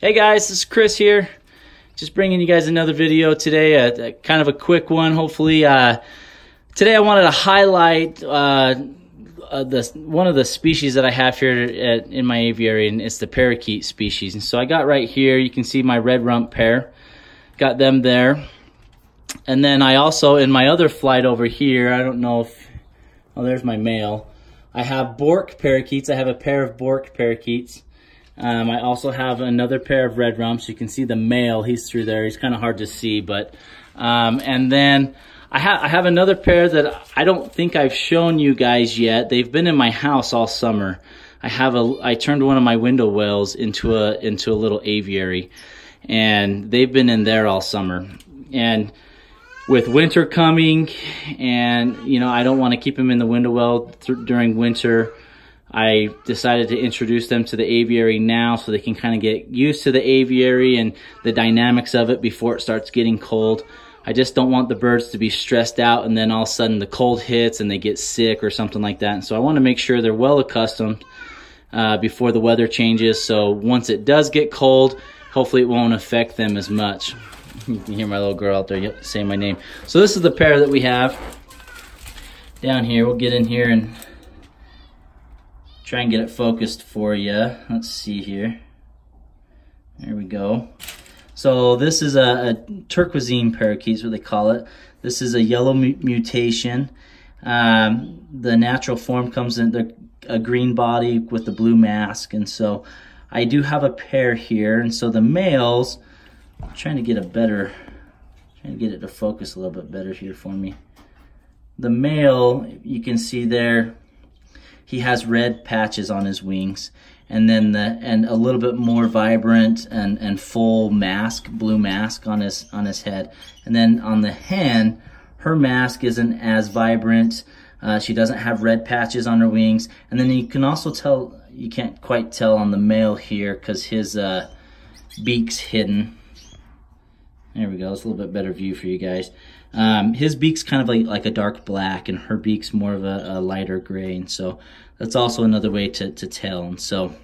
Hey guys, this is Chris here. Just bringing you guys another video today, kind of a quick one, hopefully. Today I wanted to highlight one of the species that I have here in my aviary, and it's the parakeet species. And so I got right here, you can see my red rump pair. Got them there. And then I also, in my other flight over here, I don't know if, oh, there's my male. I have Bork parakeets. I have a pair of Bork parakeets. I also have another pair of red rumps. You can see the male, he's through there. He's kind of hard to see, but, and then I have another pair that I don't think I've shown you guys yet. They've been in my house all summer. I turned one of my window wells into a little aviary, and they've been in there all summer. And with winter coming, and you know, I don't want to keep them in the window well during winter, I decided to introduce them to the aviary now so they can kind of get used to the aviary and the dynamics of it before it starts getting cold. I just don't want the birds to be stressed out and then all of a sudden the cold hits and they get sick or something like that. And so I want to make sure they're well accustomed before the weather changes. So once it does get cold, hopefully it won't affect them as much. You can hear my little girl out there saying my name. So this is the pair that we have down here. We'll get in here and try and get it focused for you. Let's see here. There we go. So this is a turquoisine parakeet is what they call it. This is a yellow mutation. The natural form comes in a green body with the blue mask. And so I do have a pair here. And so the males, I'm trying to get it to focus a little bit better here for me. The male, you can see there, he has red patches on his wings, and then a little bit more vibrant and full mask, blue mask on his head. And then on the hen, her mask isn't as vibrant. She doesn't have red patches on her wings. And then you can also tell, you can't quite tell on the male here because his beak's hidden. There we go. It's a little bit better view for you guys. His beak's kind of like a dark black, and her beak's more of a lighter gray, and so that's also another way to tell. And so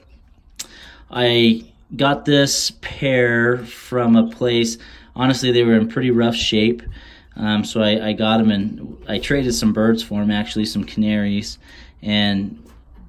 I got this pair from a place, honestly they were in pretty rough shape, so I got them, and I traded some birds for them, actually some canaries, and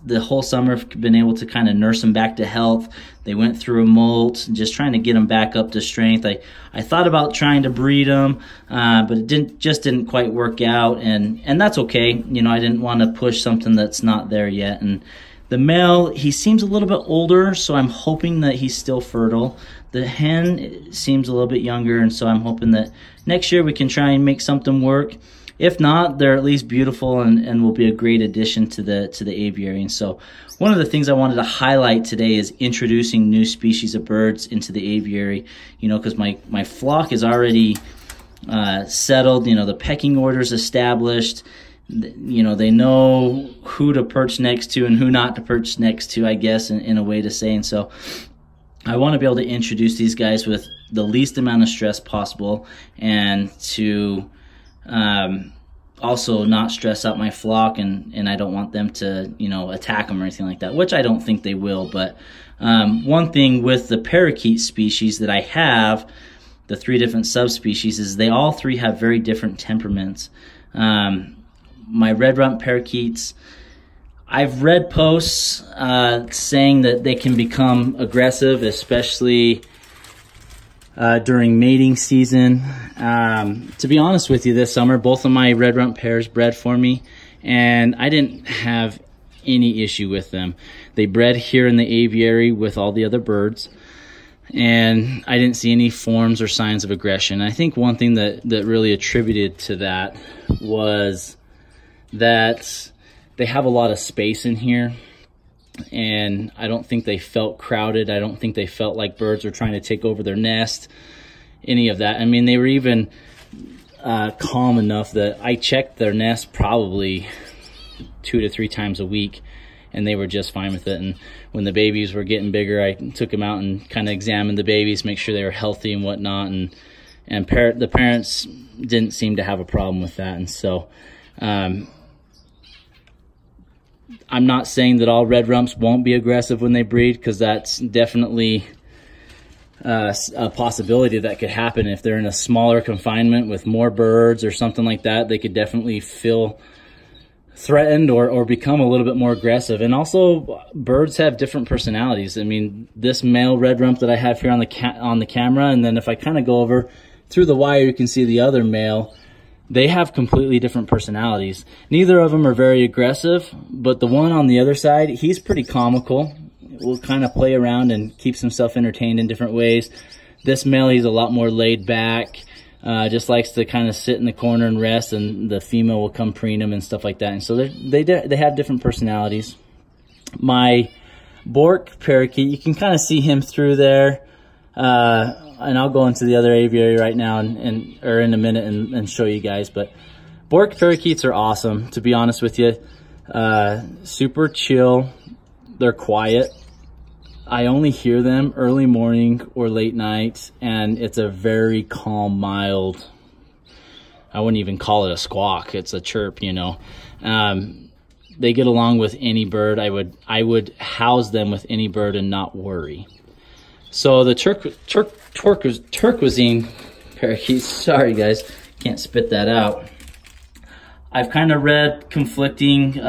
the whole summer I've been able to kind of nurse them back to health. They went through a molt, just trying to get them back up to strength. I thought about trying to breed them, but it didn't quite work out, and that's okay. You know, I didn't want to push something that's not there yet. And the male, he seems a little bit older, so I'm hoping that he's still fertile. The hen seems a little bit younger, and so I'm hoping that next year we can try and make something work. If not, they're at least beautiful and will be a great addition to the aviary. And so one of the things I wanted to highlight today is introducing new species of birds into the aviary, you know, because my flock is already settled, you know, the pecking order's established, you know, they know who to perch next to and who not to perch next to, I guess, in a way to say. And so I want to be able to introduce these guys with the least amount of stress possible, and to also not stress out my flock, and I don't want them to, you know, attack them or anything like that, which I don't think they will. But one thing with the parakeet species that I have, the 3 different subspecies, is they all 3 have very different temperaments. My red rump parakeets, I've read posts saying that they can become aggressive, especially during mating season. To be honest with you, this summer, both of my red rump pairs bred for me, and I didn't have any issue with them. They bred here in the aviary with all the other birds, and I didn't see any forms or signs of aggression. I think one thing that really attributed to that was that they have a lot of space in here, and I don't think they felt crowded. I don't think they felt like birds were trying to take over their nest, any of that. I mean, they were even calm enough that I checked their nest probably 2 to 3 times a week, and they were just fine with it. And when the babies were getting bigger, I took them out and kind of examined the babies, make sure they were healthy and whatnot, and the parents didn't seem to have a problem with that. And so I'm not saying that all red rumps won't be aggressive when they breed, because that's definitely a possibility that could happen. If they're in a smaller confinement with more birds or something like that, they could definitely feel threatened or become a little bit more aggressive. And also, birds have different personalities. I mean, this male red rump that I have here on the camera, and then if I kind of go over through the wire, you can see the other male. They have completely different personalities. Neither of them are very aggressive, but the one on the other side, he's pretty comical. Will kind of play around and keeps himself entertained in different ways. This male, he's a lot more laid back. Just likes to kind of sit in the corner and rest, and the female will come preen him and stuff like that. And so they have different personalities. My Bork parakeet, you can kind of see him through there. And I'll go into the other aviary right now or in a minute and show you guys. But Bork parakeets are awesome, to be honest with you. Super chill. They're quiet. I only hear them early morning or late night, and it's a very calm, mild, I wouldn't even call it a squawk. It's a chirp, you know. They get along with any bird. I would house them with any bird and not worry. So the turquoisine parakeets, sorry guys, can't spit that out. I've kind of read conflicting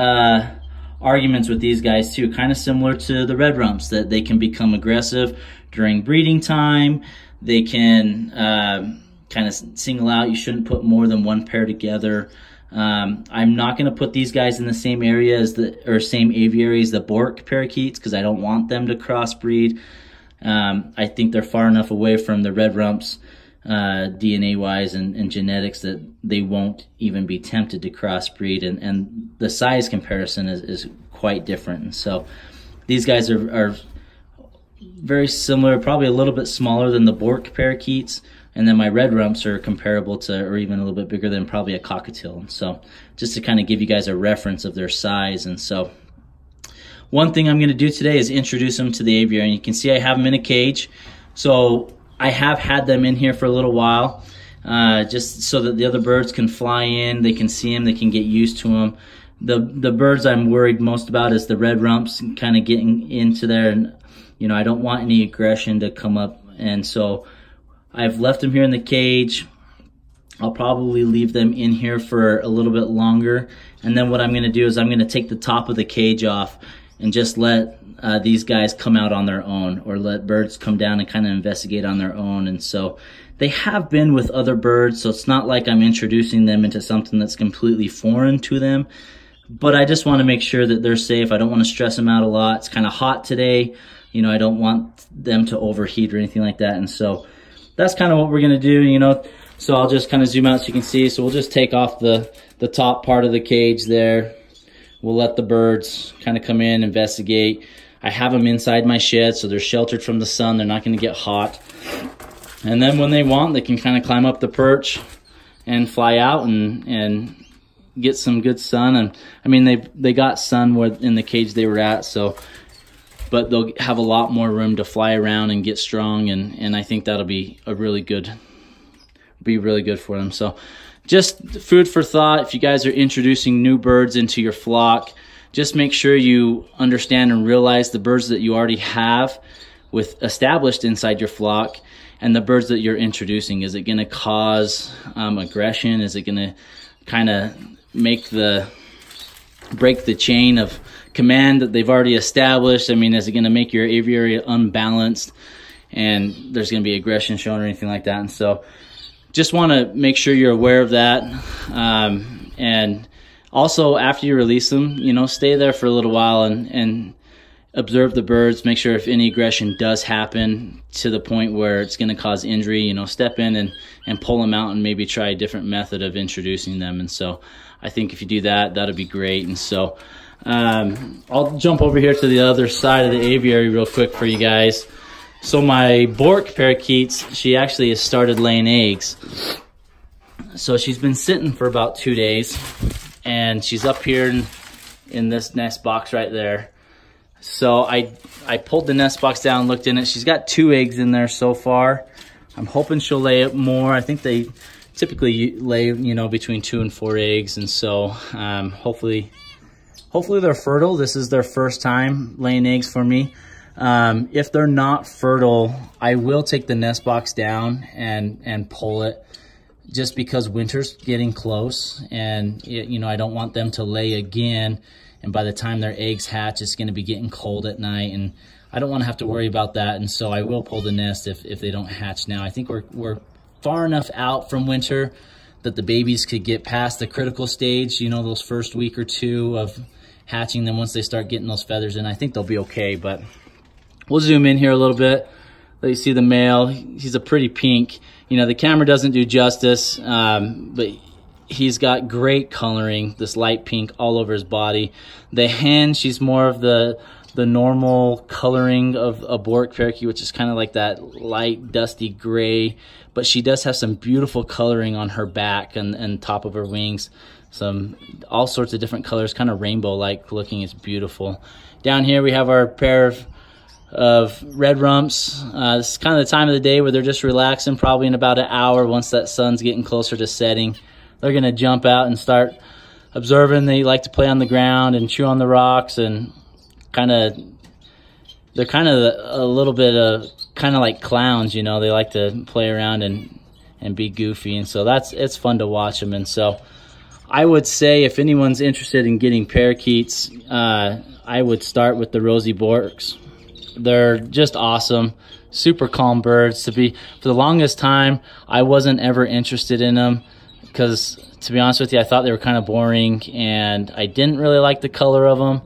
arguments with these guys too, kind of similar to the red rumps, that they can become aggressive during breeding time. They can kind of single out. You shouldn't put more than one pair together. I'm not going to put these guys in the same area as same aviary as the Bork parakeets, because I don't want them to crossbreed. I think they're far enough away from the red rumps DNA wise and genetics that they won't even be tempted to crossbreed, and the size comparison is quite different. And so these guys are very similar, probably a little bit smaller than the Bork parakeets, and then my red rumps are comparable to, or even a little bit bigger than, probably a cockatiel. So just to kind of give you guys a reference of their size. And so one thing I'm going to do today is introduce them to the aviary, and you can see I have them in a cage. So I have had them in here for a little while, just so that the other birds can fly in, they can see them, they can get used to them. The birds I'm worried most about is the red rumps kind of getting into there, and you know, I don't want any aggression to come up, and so I've left them here in the cage. I'll probably leave them in here for a little bit longer, and then what I'm going to do is I'm going to take the top of the cage off and just let these guys come out on their own, or let birds come down and kind of investigate on their own. And so they have been with other birds, so it's not like I'm introducing them into something that's completely foreign to them, but I just want to make sure that they're safe. I don't want to stress them out a lot. It's kind of hot today. You know, I don't want them to overheat or anything like that. And so that's kind of what we're going to do, you know. So I'll just kind of zoom out so you can see. So we'll just take off the top part of the cage there. We'll let the birds kind of come in, investigate. I have them inside my shed, so they're sheltered from the sun. They're not going to get hot. And then when they want, they can kind of climb up the perch and fly out and get some good sun. And I mean, they got sun in the cage they were at, so, but they'll have a lot more room to fly around and get strong. And I think that'll be really good for them. So just food for thought. If you guys are introducing new birds into your flock, just make sure you understand and realize the birds that you already have established inside your flock and the birds that you're introducing. Is it going to cause aggression? Is it going to kind of break the chain of command that they've already established? I mean, is it going to make your aviary unbalanced and there's going to be aggression shown or anything like that? And so just want to make sure you're aware of that. And also, after you release them, you know, stay there for a little while and observe the birds. Make sure if any aggression does happen to the point where it's going to cause injury, you know, step in and pull them out and maybe try a different method of introducing them. And so I think if you do that, that'll be great. And so I'll jump over here to the other side of the aviary real quick for you guys. So my Bork parakeets, she actually has started laying eggs. So she's been sitting for about 2 days, and she's up here in this nest box right there. So I pulled the nest box down, looked in it. She's got 2 eggs in there so far. I'm hoping she'll lay up more. I think they typically lay, you know, between 2 and 4 eggs. And so hopefully they're fertile. This is their first time laying eggs for me. If they're not fertile, I will take the nest box down and pull it, just because winter's getting close, and you know, I don't want them to lay again, and by the time their eggs hatch, it's gonna be getting cold at night, and I don't wanna have to worry about that, and so I will pull the nest if they don't hatch now. I think we're far enough out from winter that the babies could get past the critical stage, you know, those first week or two of hatching. Then once they start getting those feathers in, I think they'll be okay. But we'll zoom in here a little bit. Let you see the male. He's a pretty pink. You know, the camera doesn't do justice, but he's got great coloring, this light pink all over his body. The hen, she's more of the normal coloring of a Bourke parakeet, which is kind of like that light dusty gray, but she does have some beautiful coloring on her back and top of her wings. Some all sorts of different colors, kind of rainbow-like looking. It's beautiful. Down here we have our pair of red rumps. This is kind of the time of the day where they're just relaxing. Probably in about an hour, once that sun's getting closer to setting, they're gonna jump out and start observing. They like to play on the ground and chew on the rocks, and they're kind of a little bit of kind of like clowns, you know. They like to play around and be goofy, and so it's fun to watch them. And so I would say if anyone's interested in getting parakeets, I would start with the Rosy Bourques. They're just awesome, super calm birds. For the longest time, I wasn't ever interested in them because, to be honest with you, I thought they were kind of boring, and I didn't really like the color of them.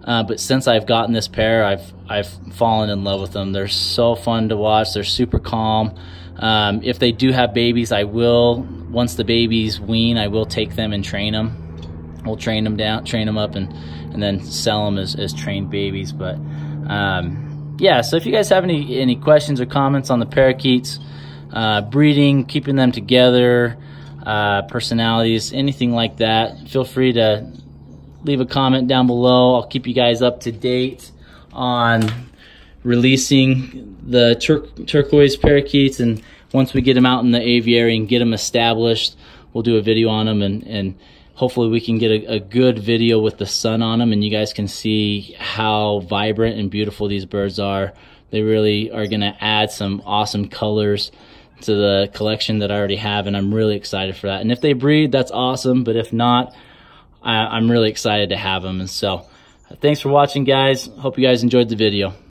But since I've gotten this pair, I've fallen in love with them. They're so fun to watch. They're super calm. If they do have babies, I will, once the babies wean, I will take them and train them. We'll train them up, and then sell them as trained babies. But yeah, so if you guys have any questions or comments on the parakeets, breeding, keeping them together, personalities, anything like that, feel free to leave a comment down below. I'll keep you guys up to date on releasing the turquoise parakeets, and once we get them out in the aviary and get them established, we'll do a video on them, and hopefully we can get a good video with the sun on them, and you guys can see how vibrant and beautiful these birds are. They really are going to add some awesome colors to the collection that I already have, and I'm really excited for that. And if they breed, that's awesome, but if not, I'm really excited to have them. And so thanks for watching, guys. Hope you guys enjoyed the video.